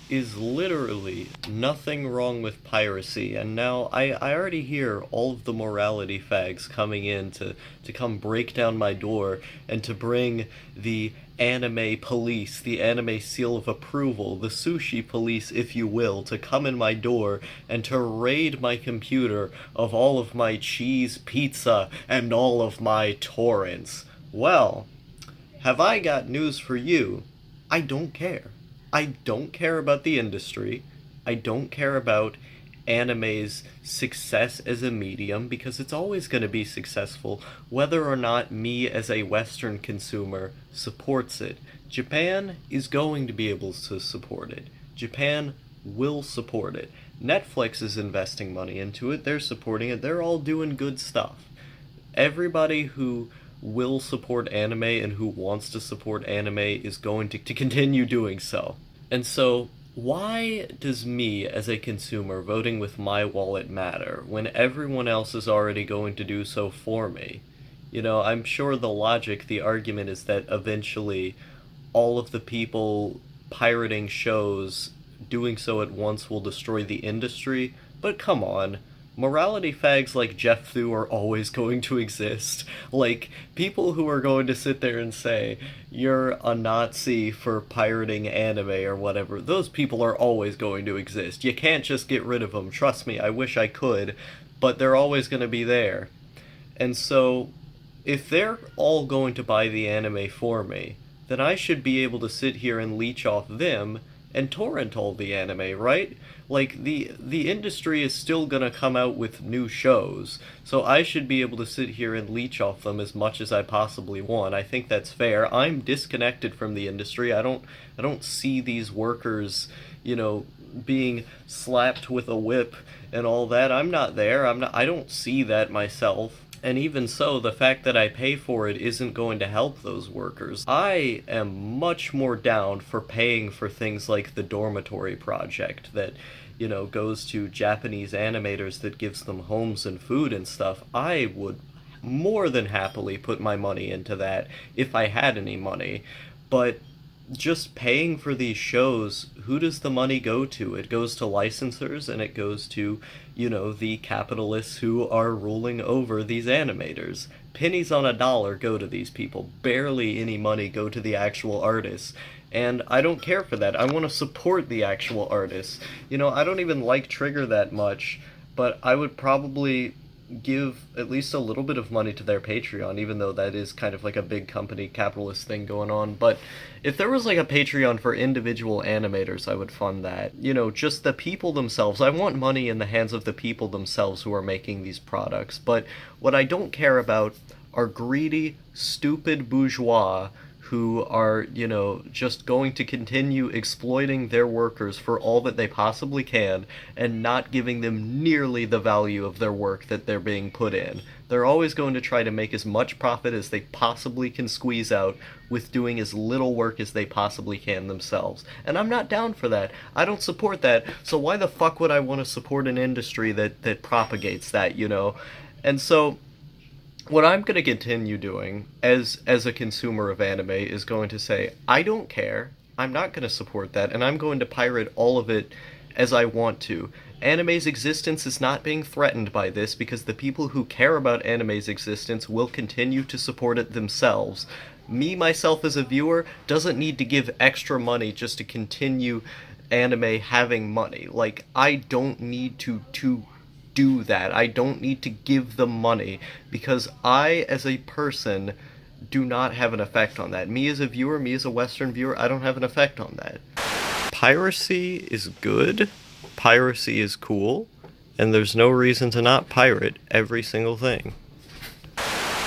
is literally nothing wrong with piracy, and now I already hear all of the morality fags coming in to come break down my door and to bring the anime police, the anime seal of approval, the sushi police, if you will, to come in my door and to raid my computer of all of my cheese pizza and all of my torrents. Well, have I got news for you? I don't care. I don't care about the industry. I don't care about anime's success as a medium because it's always going to be successful whether or not me as a Western consumer supports it. Japan is going to be able to support it. Japan will support it. Netflix is investing money into it. They're supporting it. They're all doing good stuff. Everybody who will support anime and who wants to support anime is going to continue doing so. And so, why does me as a consumer voting with my wallet matter when everyone else is already going to do so for me? You know, I'm sure the logic, the argument is that eventually all of the people pirating shows doing so at once will destroy the industry, but come on. Morality fags like Jeff Thu are always going to exist. Like, people who are going to sit there and say, you're a Nazi for pirating anime or whatever, those people are always going to exist. You can't just get rid of them. Trust me, I wish I could, but they're always going to be there. And so, if they're all going to buy the anime for me, then I should be able to sit here and leech off them and torrent all the anime, right? Like, the industry is still gonna come out with new shows, so I should be able to sit here and leech off them as much as I possibly want. I think that's fair. I'm disconnected from the industry. I don't see these workers, being slapped with a whip and all that. I'm not there. I don't see that myself. And even so, the fact that I pay for it isn't going to help those workers. I am much more down for paying for things like the Dormitory Project that, goes to Japanese animators that gives them homes and food and stuff. I would more than happily put my money into that if I had any money. But just paying for these shows, who does the money go to? It goes to licensors and it goes to, the capitalists who are ruling over these animators. Pennies on a dollar go to these people. Barely any money go to the actual artists. And I don't care for that. I want to support the actual artists. I don't even like Trigger that much, but I would probably give at least a little bit of money to their Patreon, even though that is kind of like a big company capitalist thing going on. But if there was like a Patreon for individual animators, I would fund that. Just the people themselves. I want money in the hands of the people themselves who are making these products. But what I don't care about are greedy, stupid bourgeois who are, just going to continue exploiting their workers for all that they possibly can and not giving them nearly the value of their work that they're being put in. They're always going to try to make as much profit as they possibly can squeeze out with doing as little work as they possibly can themselves. And I'm not down for that. I don't support that, so why the fuck would I want to support an industry that propagates that? And so what I'm going to continue doing as a consumer of anime is going to say, I don't care, I'm not going to support that, and I'm going to pirate all of it as I want to. Anime's existence is not being threatened by this because the people who care about anime's existence will continue to support it themselves. Me, myself, as a viewer, doesn't need to give extra money just to continue anime having money. Like, I don't need to do that. I don't need to give them money because I, as a person, do not have an effect on that. Me as a viewer, me as a Western viewer, I don't have an effect on that. Piracy is good, piracy is cool, and there's no reason to not pirate every single thing.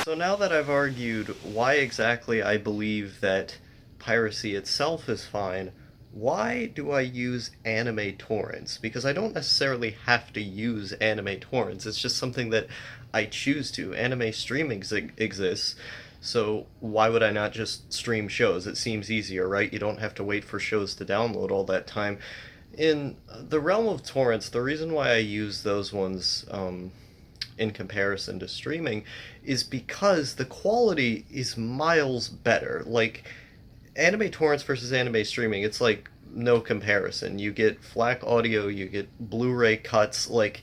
So now that I've argued why exactly I believe that piracy itself is fine, why do I use anime torrents? Because I don't necessarily have to use anime torrents. It's just something that I choose to. Anime streaming exists, so why would I not just stream shows? It seems easier, right? You don't have to wait for shows to download all that time. In the realm of torrents, the reason why I use those ones in comparison to streaming is because the quality is miles better. Like, anime torrents versus anime streaming, it's like no comparison. You get FLAC audio, you get Blu-ray cuts, like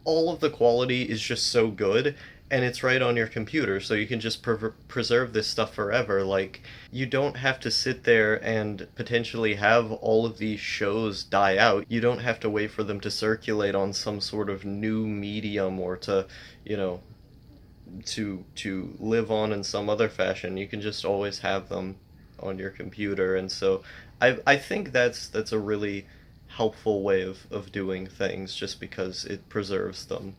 all of the quality is just so good, and it's right on your computer, so you can just preserve this stuff forever. Like, you don't have to sit there and potentially have all of these shows die out. You don't have to wait for them to circulate on some sort of new medium, or to, you know, to live on in some other fashion. You can just always have them on your computer. And so I think that's a really helpful way of doing things, just because it preserves them.